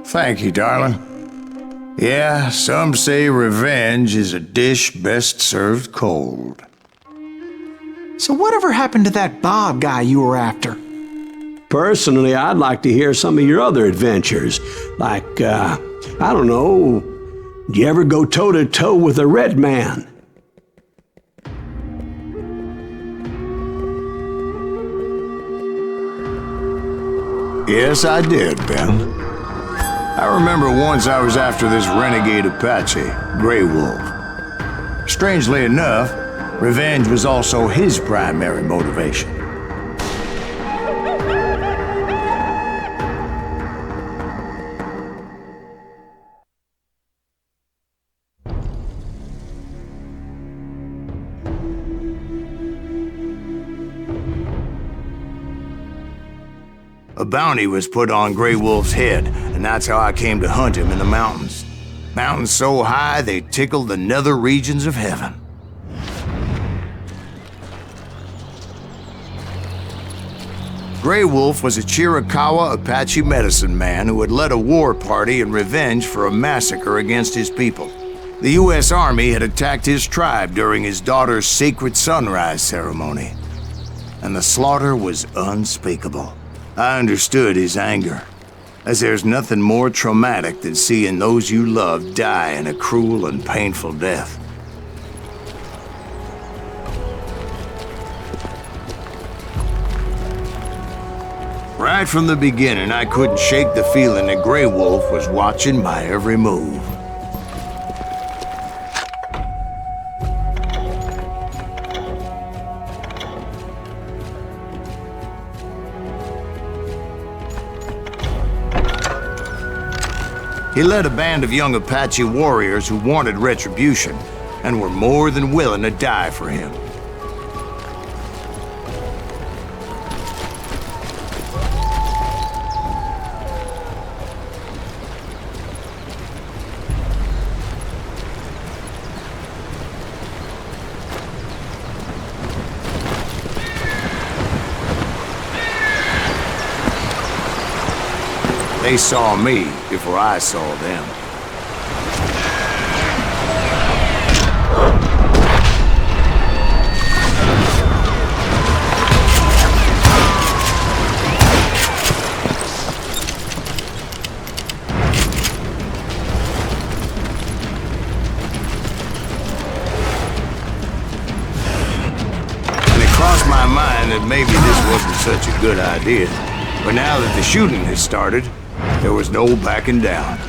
Thank you, darling. Yeah, some say revenge is a dish best served cold. So whatever happened to that Bob guy you were after? Personally, I'd like to hear some of your other adventures. Like, I don't know, did you ever go toe-to-toe with a red man? Yes, I did, Ben. I remember once I was after this renegade Apache, Grey Wolf. Strangely enough, revenge was also his primary motivation. A bounty was put on Grey Wolf's head, and that's how I came to hunt him in the mountains. Mountains so high they tickled the nether regions of heaven. Grey Wolf was a Chiricahua Apache medicine man who had led a war party in revenge for a massacre against his people. The U.S. Army had attacked his tribe during his daughter's sacred sunrise ceremony, and the slaughter was unspeakable. I understood his anger, as there's nothing more traumatic than seeing those you love die in a cruel and painful death. Right from the beginning, I couldn't shake the feeling that Grey Wolf was watching my every move. He led a band of young Apache warriors who wanted retribution and were more than willing to die for him. They saw me before I saw them. And it crossed my mind that maybe this wasn't such a good idea. But now that the shooting has started, there was no backing down.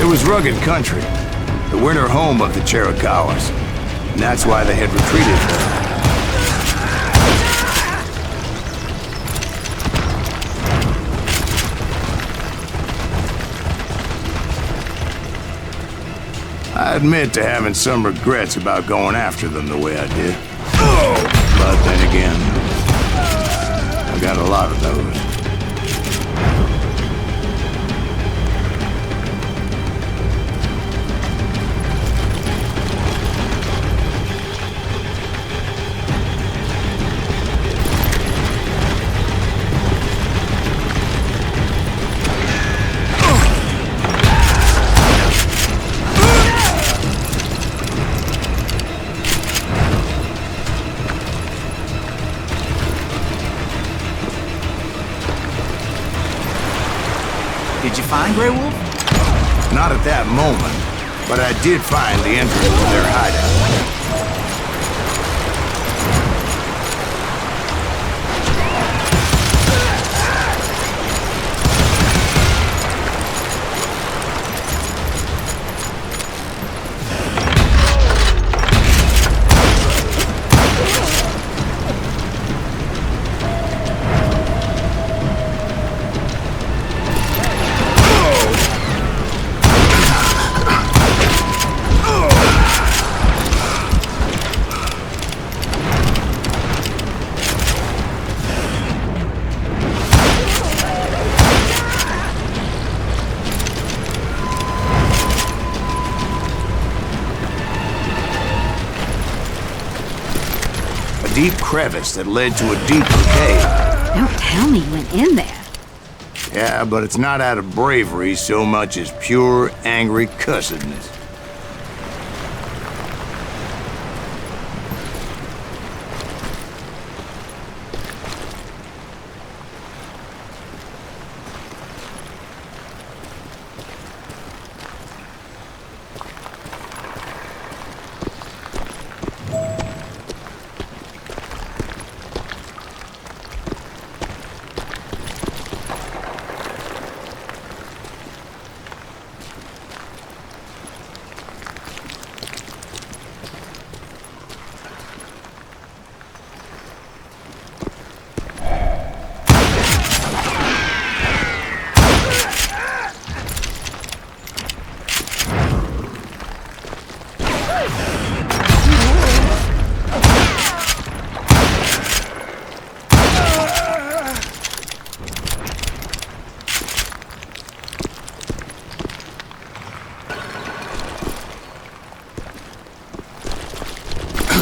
was rugged country, the winter home of the Chiricahuas, and that's why they had retreated there. I admit to having some regrets about going after them the way I did. But then again, I got a lot of those. Did you find Grey Wolf? Not at that moment, but I did find the entrance to their hideout. Deep crevice that led to a deeper cave. Don't tell me you went in there. Yeah, but it's not out of bravery so much as pure, angry cussedness.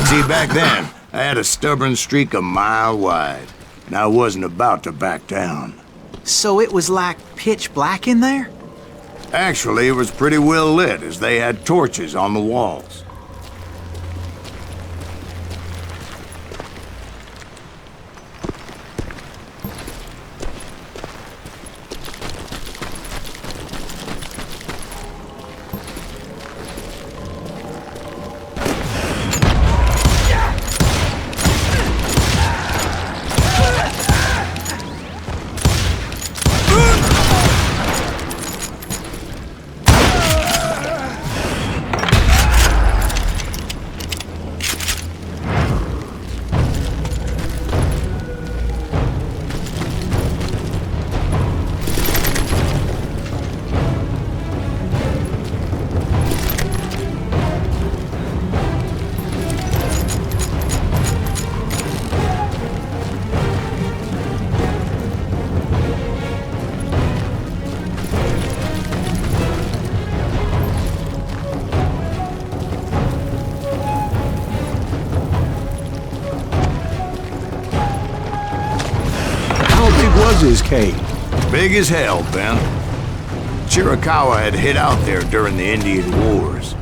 See, back then, I had a stubborn streak a mile wide, and I wasn't about to back down. So it was like pitch black in there? Actually, it was pretty well lit, as they had torches on the walls. Was his cave? Big as hell, Ben. Chiricahua had hid out there during the Indian Wars.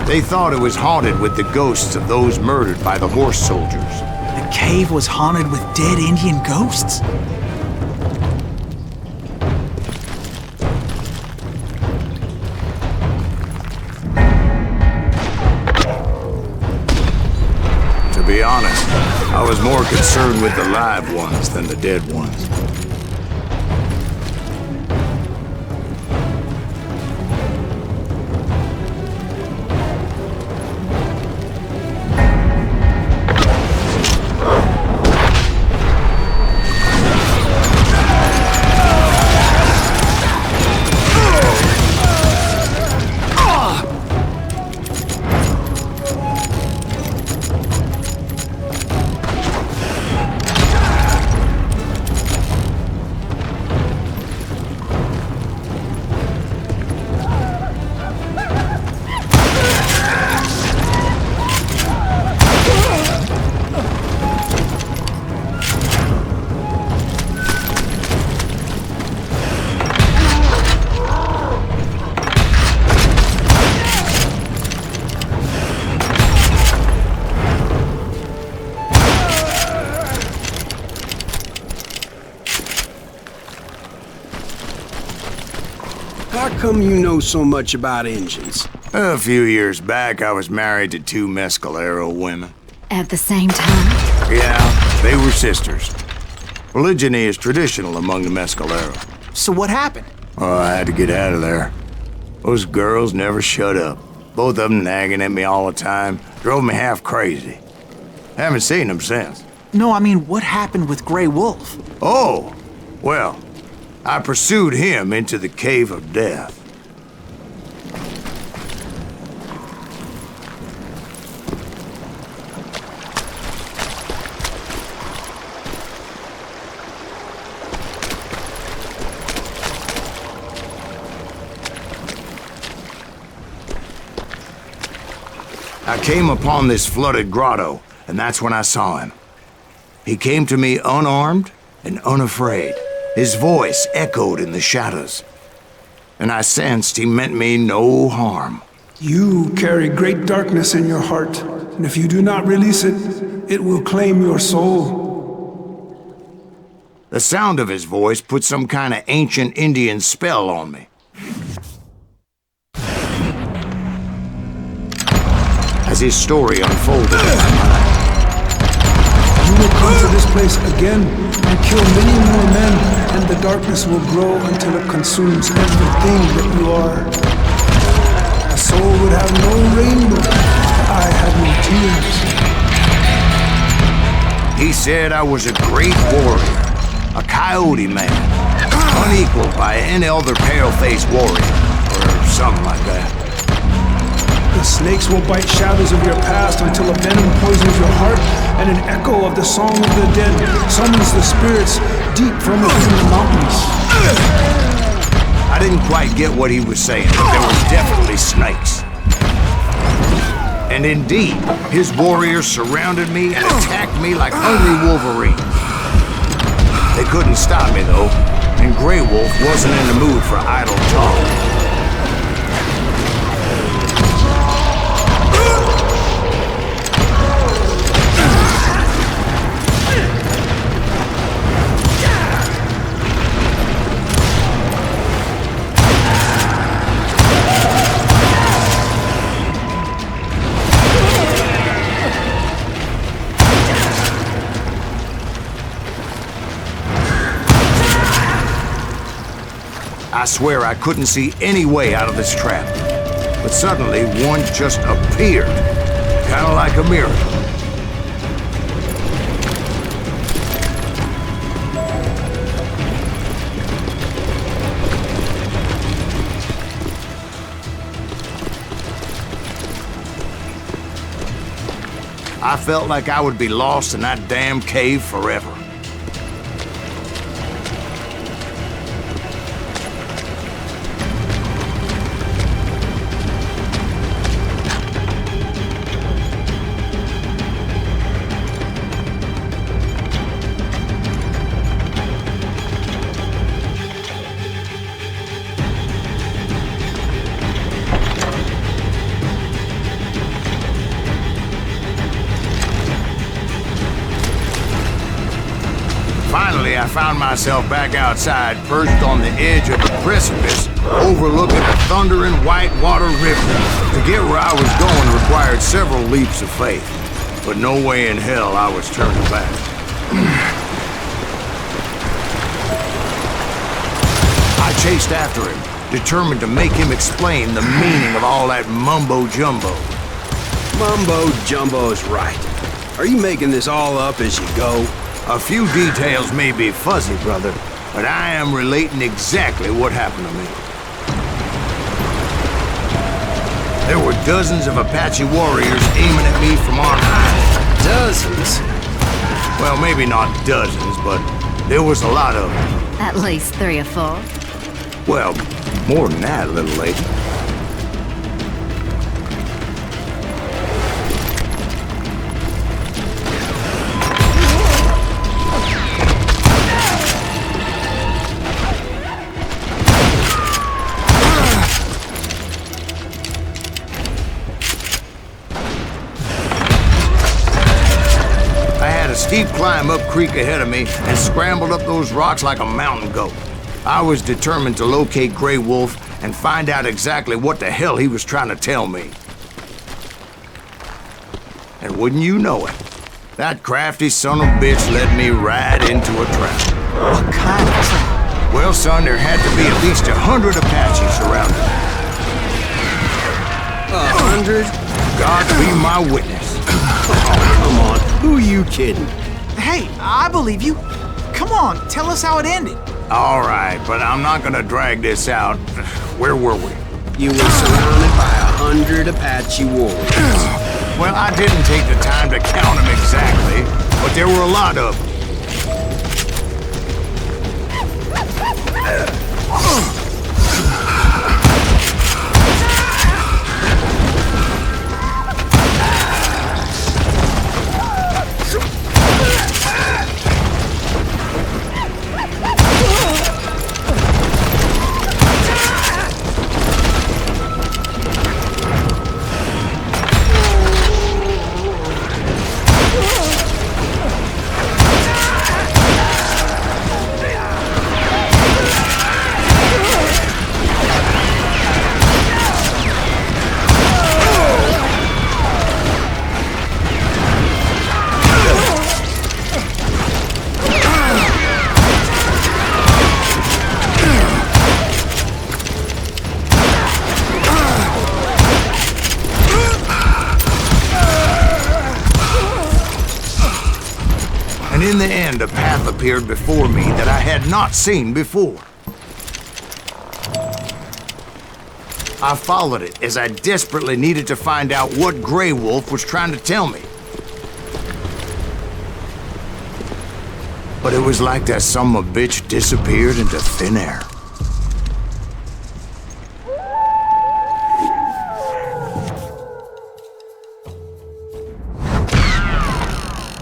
They They thought it was haunted with the ghosts of those murdered by the horse soldiers. The cave was haunted with dead Indian ghosts? To be honest, I was more concerned with the live ones than the dead ones. How come you know so much about engines? A few years back, I was married to two Mescalero women. At the same time? Yeah, they were sisters. Polygyny is traditional among the Mescalero. So what happened? Oh, I had to get out of there. Those girls never shut up. Both of them nagging at me all the time. Drove me half crazy. Haven't seen them since. No, I mean, what happened with Grey Wolf? Oh, well, I pursued him into the Cave of Death. I came upon this flooded grotto, and that's when I saw him. He came to me unarmed and unafraid. His voice echoed in the shadows, and I sensed he meant me no harm. You carry great darkness in your heart, and if you do not release it, it will claim your soul. The sound of his voice put some kind of ancient Indian spell on me. As his story unfolded in my mind. You will come to this place again and kill many more men, and the darkness will grow until it consumes everything that you are. A soul would have no rainbow, I had no tears. He said I was a great warrior, a coyote man, unequaled by any other pale-faced warrior, or something like that. The snakes will bite shadows of your past until a venom poisons your heart, and an echo of the song of the dead summons the spirits deep from within the mountains. I didn't quite get what he was saying, but there were definitely snakes. And indeed, his warriors surrounded me and attacked me like hungry wolverines. They couldn't stop me, though, and Grey Wolf wasn't in the mood for idle talk. I swear I couldn't see any way out of this trap. But suddenly, one just appeared. Kind of like a miracle. I felt like I would be lost in that damn cave forever. Finally, I found myself back outside, perched on the edge of the precipice, overlooking a thundering whitewater river. To get where I was going required several leaps of faith, but no way in hell I was turning back. I chased after him, determined to make him explain the meaning of all that mumbo-jumbo. Mumbo-jumbo's right. Are you making this all up as you go? A few details may be fuzzy, brother, but I am relating exactly what happened to me. There were dozens of Apache warriors aiming at me from on high. Dozens? Well, maybe not dozens, but there was a lot of them. At least 3 or 4. Well, more than that, little lady. Steep climb up creek ahead of me and scrambled up those rocks like a mountain goat. I was determined to locate Grey Wolf and find out exactly what the hell he was trying to tell me. And wouldn't you know it, that crafty son of a bitch led me right into a trap. What kind of trap? Well, son, there had to be at least 100 Apaches surrounded me. 100? God be my witness. Oh, come on. Who are you kidding? Hey, I believe you. Come on, tell us how it ended. All right, but I'm not gonna drag this out. Where were we? You were surrounded by 100 Apache warriors. Well, I didn't take the time to count them exactly, but there were a lot of them. And in the end, a path appeared before me that I had not seen before. I followed it as I desperately needed to find out what Grey Wolf was trying to tell me. But it was like that son of a bitch disappeared into thin air.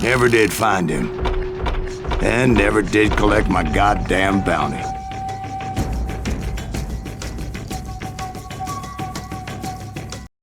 Never did find him. And never did collect my goddamn bounty.